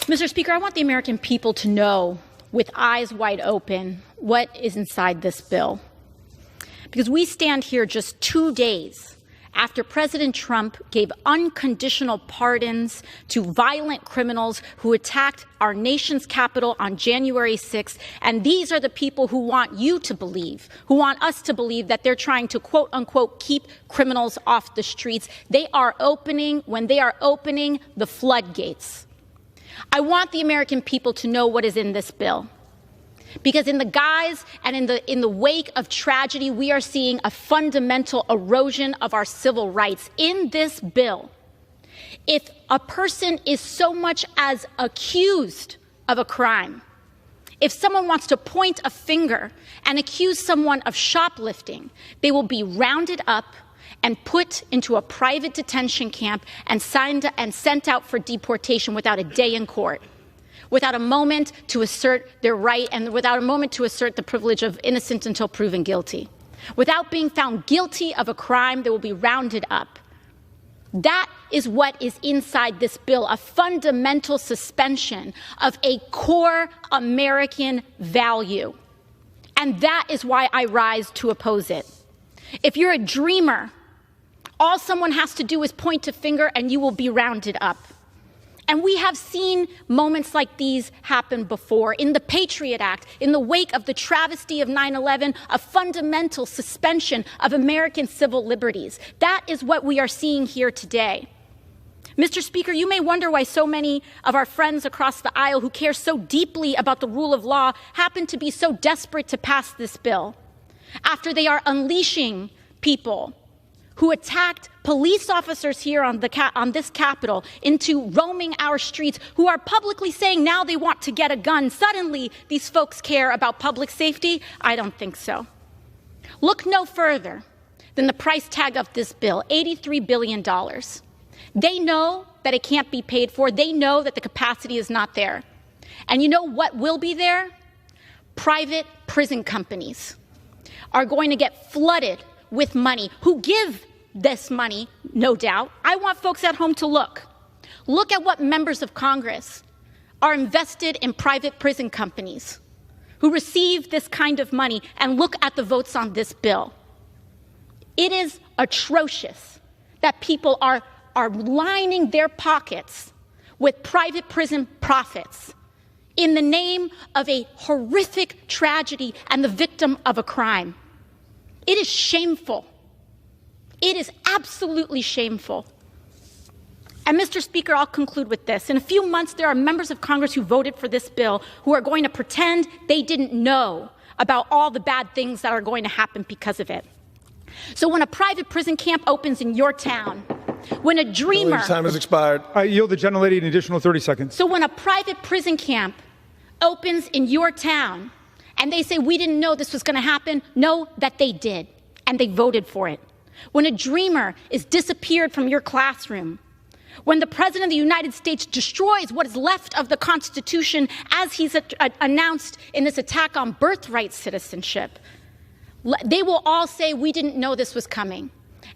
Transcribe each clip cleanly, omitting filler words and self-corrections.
Mr. Speaker, I want the American people to know, with eyes wide open, what is inside this bill. Because we stand here just 2 days after President Trump gave unconditional pardons to violent criminals who attacked our nation's capital on January 6th. And these are the people who want you to believe, who want us to believe that they're trying to, quote unquote, keep criminals off the streets. When they are opening the floodgates. I want the American people to know what is in this bill. Because in the guise and in the wake of tragedy, we are seeing a fundamental erosion of our civil rights. In this bill, if a person is so much as accused of a crime, if someone wants to point a finger and accuse someone of shoplifting, they will be rounded up and put into a private detention camp and sent out for deportation without a day in court, without a moment to assert their right and without a moment to assert the privilege of innocent until proven guilty. Without being found guilty of a crime, they will be rounded up. That is what is inside this bill, a fundamental suspension of a core American value. And that is why I rise to oppose it. If you're a dreamer, all someone has to do is point a finger and you will be rounded up. And we have seen moments like these happen before. In the Patriot Act, in the wake of the travesty of 9/11, a fundamental suspension of American civil liberties. That is what we are seeing here today. Mr. Speaker, you may wonder why so many of our friends across the aisle who care so deeply about the rule of law happen to be so desperate to pass this bill, after they are unleashing people who attacked police officers here on this Capitol into roaming our streets, who are publicly saying now they want to get a gun. Suddenly, these folks care about public safety? I don't think so. Look no further than the price tag of this bill, $83 billion. They know that it can't be paid for. They know that the capacity is not there. And you know what will be there? Private prison companies are going to get flooded with money, who give this money, no doubt. I want folks at home to look. Look at what members of Congress are invested in private prison companies who receive this kind of money, and look at the votes on this bill. It is atrocious that people are lining their pockets with private prison profits in the name of a horrific tragedy and the victim of a crime. It is shameful. It is absolutely shameful. And Mr. Speaker, I'll conclude with this. In a few months, there are members of Congress who voted for this bill who are going to pretend they didn't know about all the bad things that are going to happen because of it. So when a private prison camp opens in your town, when a dreamer... Time has expired. I yield the gentlelady an additional 30 seconds. So when a private prison camp opens in your town and they say, we didn't know this was going to happen, know that they did, and they voted for it. When a dreamer is disappeared from your classroom, when the President of the United States destroys what is left of the Constitution as he's announced in this attack on birthright citizenship, they will all say, we didn't know this was coming.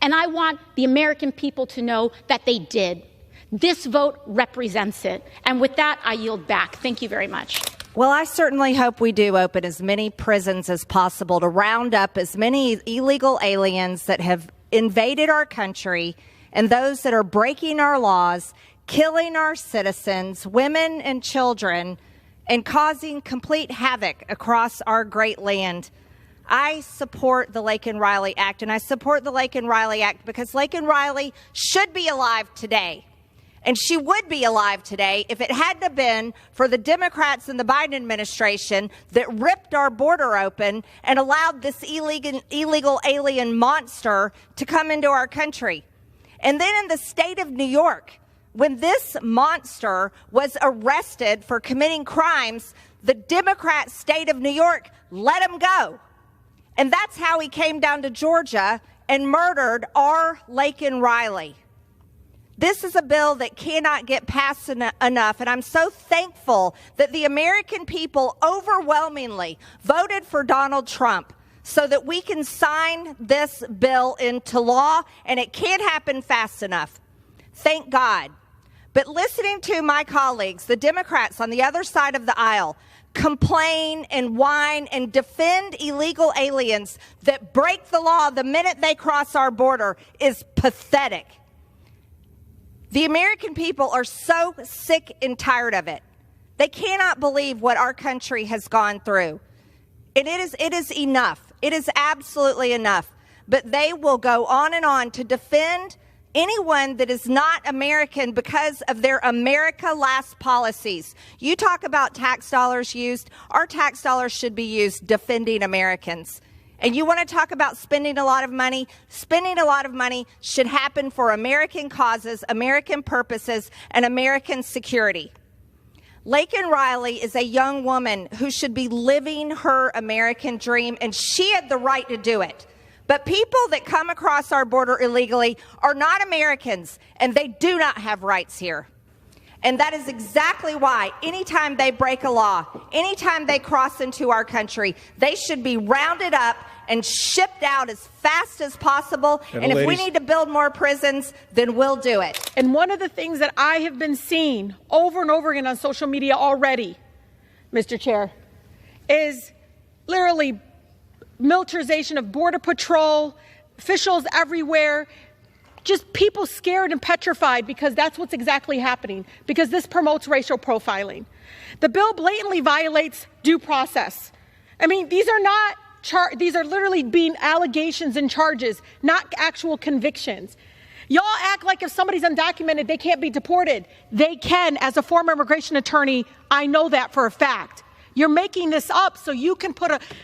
And I want the American people to know that they did. This vote represents it. And with that, I yield back. Thank you very much. Well, I certainly hope we do open as many prisons as possible to round up as many illegal aliens that have invaded our country and those that are breaking our laws, killing our citizens, women and children, and causing complete havoc across our great land. I support the Laken Riley Act, and I support the Laken Riley Act because Laken Riley should be alive today. And she would be alive today if it hadn't been for the Democrats and the Biden administration that ripped our border open and allowed this illegal alien monster to come into our country. And then in the state of New York, when this monster was arrested for committing crimes, the Democrat state of New York let him go. And that's how he came down to Georgia and murdered our Laken Riley. This is a bill that cannot get passed enough, and I'm so thankful that the American people overwhelmingly voted for Donald Trump so that we can sign this bill into law, and it can't happen fast enough. Thank God. But listening to my colleagues, the Democrats on the other side of the aisle, complain and whine and defend illegal aliens that break the law the minute they cross our border is pathetic. The American people are so sick and tired of it. They cannot believe what our country has gone through. And it is enough. It is absolutely enough. But they will go on to defend anyone that is not American because of their America Last policies. You talk about tax dollars used. Our tax dollars should be used defending Americans. And you want to talk about spending a lot of money? Spending a lot of money should happen for American causes, American purposes, and American security. Laken Riley is a young woman who should be living her American dream, and she had the right to do it. But people that come across our border illegally are not Americans, and they do not have rights here. And that is exactly why anytime they break a law, anytime they cross into our country, they should be rounded up and shipped out as fast as possible. And if we need to build more prisons, then we'll do it. And one of the things that I have been seeing over and over again on social media already, Mr. Chair, is literally militarization of Border Patrol, officials everywhere, just people scared and petrified because that's what's exactly happening, because this promotes racial profiling. The bill blatantly violates due process. I mean, these are literally being allegations and charges, not actual convictions. Y'all act like if somebody's undocumented, they can't be deported. They can. As a former immigration attorney, I know that for a fact. You're making this up so you can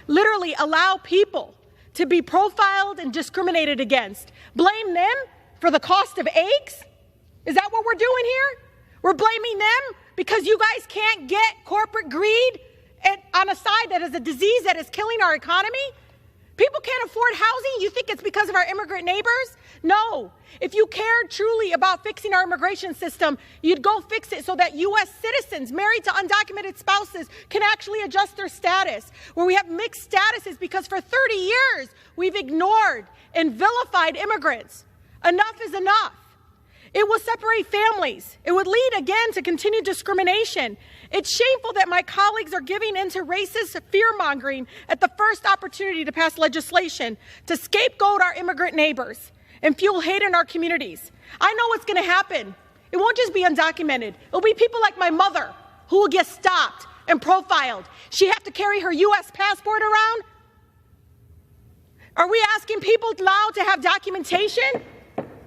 literally allow people to be profiled and discriminated against. Blame them for the cost of eggs? Is that what we're doing here? We're blaming them because you guys can't get corporate greed on a side that is a disease that is killing our economy? People can't afford housing? You think it's because of our immigrant neighbors? No. If you cared truly about fixing our immigration system, you'd go fix it so that U.S. citizens married to undocumented spouses can actually adjust their status, where we have mixed statuses because for 30 years we've ignored and vilified immigrants. Enough is enough. It will separate families. It would lead again to continued discrimination. It's shameful that my colleagues are giving into racist fear-mongering at the first opportunity to pass legislation to scapegoat our immigrant neighbors and fuel hate in our communities. I know what's going to happen. It won't just be undocumented. It'll be people like my mother who will get stopped and profiled. She have to carry her U.S. passport around? Are we asking people now to have documentation?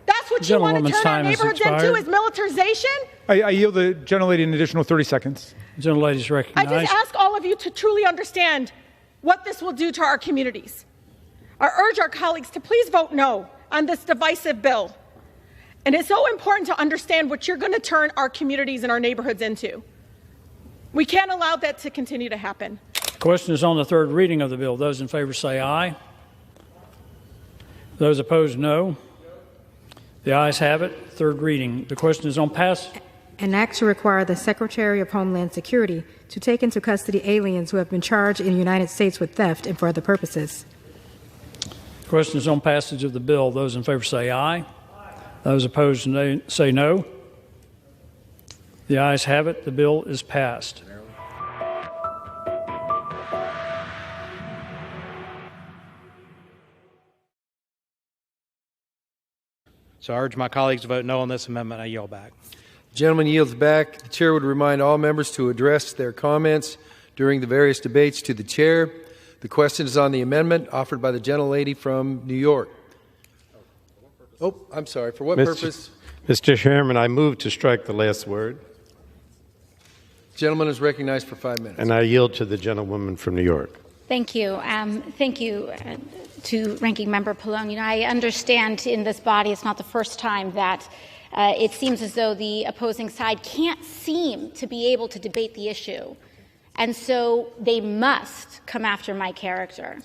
That's what you want to turn our neighborhoods into, is militarization? I yield the gentlelady an additional 30 seconds. Gentlelady is recognized. I just ask all of you to truly understand what this will do to our communities. I urge our colleagues to please vote no on this divisive bill. And it's so important to understand what you're going to turn our communities and our neighborhoods into. We can't allow that to continue to happen. The question is on the third reading of the bill. Those in favor say aye. Those opposed, no. The ayes have it. Third reading. The question is on passage. An act to require the Secretary of Homeland Security to take into custody aliens who have been charged in the United States with theft and for other purposes. The question is on passage of the bill. Those in favor say aye. Those opposed say no. The ayes have it. The bill is passed. So I urge my colleagues to vote no on this amendment. I yield back. The gentleman yields back. The chair would remind all members to address their comments during the various debates to the chair. The question is on the amendment offered by the gentlelady from New York. Oh, I'm sorry. For what purpose? Mr. Chairman, I move to strike the last word. The gentleman is recognized for 5 minutes. And I yield to the gentlewoman from New York. Thank you. Thank you to Ranking Member Pallone. You know, I understand in this body it's not the first time that it seems as though the opposing side can't seem to be able to debate the issue. And so they must come after my character.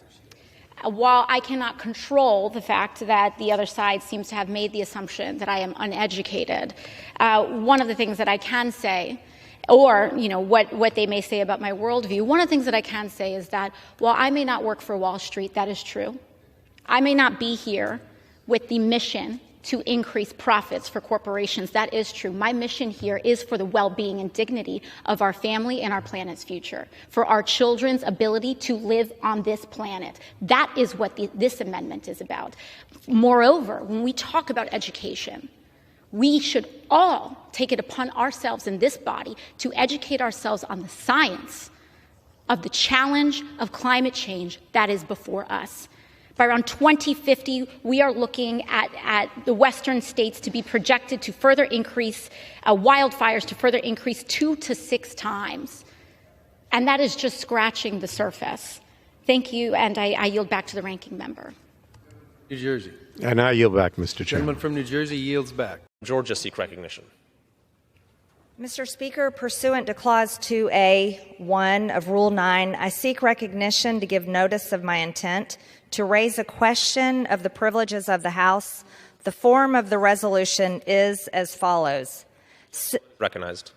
While I cannot control the fact that the other side seems to have made the assumption that I am uneducated, one of the things that I can say, or what they may say about my worldview, one of the things that I can say is that while I may not work for Wall Street, that is true. I may not be here with the mission to increase profits for corporations. That is true. My mission here is for the well-being and dignity of our family and our planet's future, for our children's ability to live on this planet. That is what this amendment is about. Moreover, when we talk about education, we should all take it upon ourselves in this body to educate ourselves on the science of the challenge of climate change that is before us. By around 2050, we are looking at the western states to be projected to further increase, wildfires to further increase 2 to 6 times. And that is just scratching the surface. Thank you, and I yield back to the ranking member. New Jersey. And I yield back, Mr. Chairman. Gentleman from New Jersey yields back. Georgia seek recognition. Mr. Speaker, pursuant to Clause 2A.1 of Rule 9, I seek recognition to give notice of my intent to raise a question of the privileges of the House. The form of the resolution is as follows. Recognized.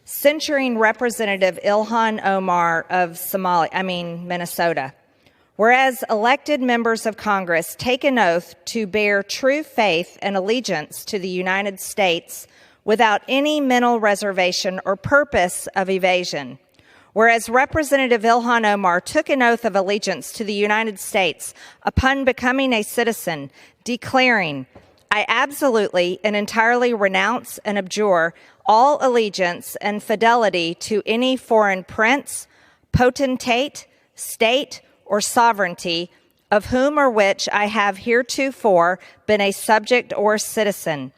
Censuring Representative Ilhan Omar of Minnesota. Whereas elected members of Congress take an oath to bear true faith and allegiance to the United States without any mental reservation or purpose of evasion. Whereas Representative Ilhan Omar took an oath of allegiance to the United States upon becoming a citizen, declaring, I absolutely and entirely renounce and abjure all allegiance and fidelity to any foreign prince, potentate, state, or sovereignty, of whom or which I have heretofore been a subject or citizen.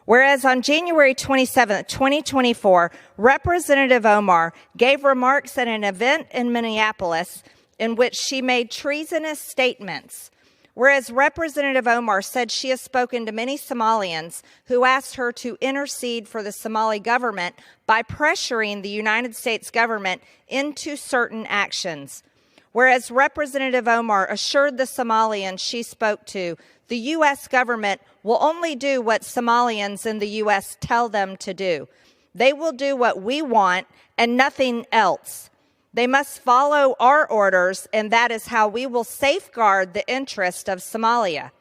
Whereas on January 27, 2024, Representative Omar gave remarks at an event in Minneapolis in which she made treasonous statements. Whereas Representative Omar said she has spoken to many Somalians who asked her to intercede for the Somali government by pressuring the United States government into certain actions. Whereas Representative Omar assured the Somalians she spoke to, the U.S. government will only do what Somalians in the U.S. tell them to do. They will do what we want and nothing else. They must follow our orders, and that is how we will safeguard the interest of Somalia.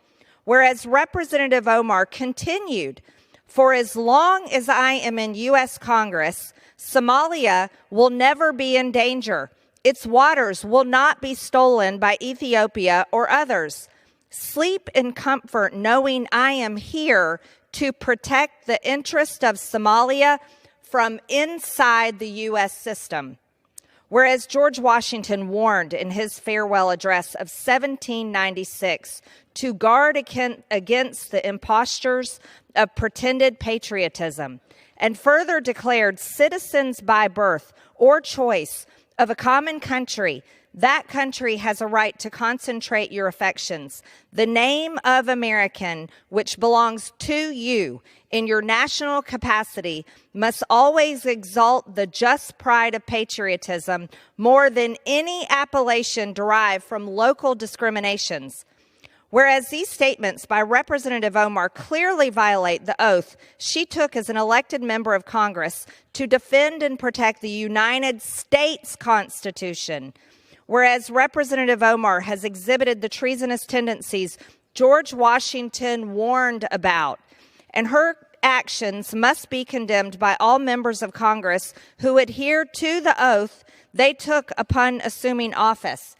Whereas Representative Omar continued, for as long as I am in U.S. Congress, Somalia will never be in danger. Its waters will not be stolen by Ethiopia or others. Sleep in comfort knowing I am here to protect the interest of Somalia from inside the U.S. system. Whereas George Washington warned in his farewell address of 1796 to guard against the impostures of pretended patriotism, and further declared citizens by birth or choice of a common country, that country has a right to concentrate your affections. The name of American, which belongs to you in your national capacity, must always exalt the just pride of patriotism more than any appellation derived from local discriminations. Whereas these statements by Representative Omar clearly violate the oath she took as an elected member of Congress to defend and protect the United States Constitution. Whereas Representative Omar has exhibited the treasonous tendencies George Washington warned about, and her actions must be condemned by all members of Congress who adhere to the oath they took upon assuming office.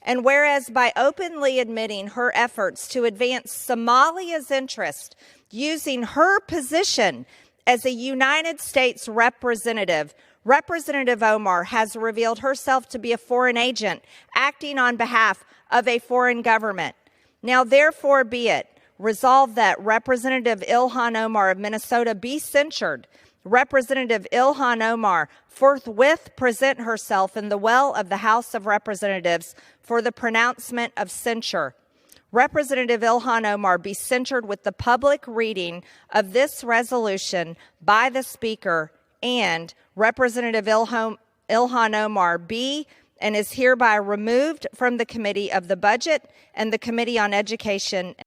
And whereas by openly admitting her efforts to advance Somalia's interest using her position as a United States representative, Representative Omar has revealed herself to be a foreign agent acting on behalf of a foreign government. Now, therefore, be it resolved that Representative Ilhan Omar of Minnesota be censured. Representative Ilhan Omar forthwith present herself in the well of the House of Representatives for the pronouncement of censure. Representative Ilhan Omar be censured with the public reading of this resolution by the Speaker, and Representative Ilhan Omar be and is hereby removed from the Committee of the Budget and the Committee on Education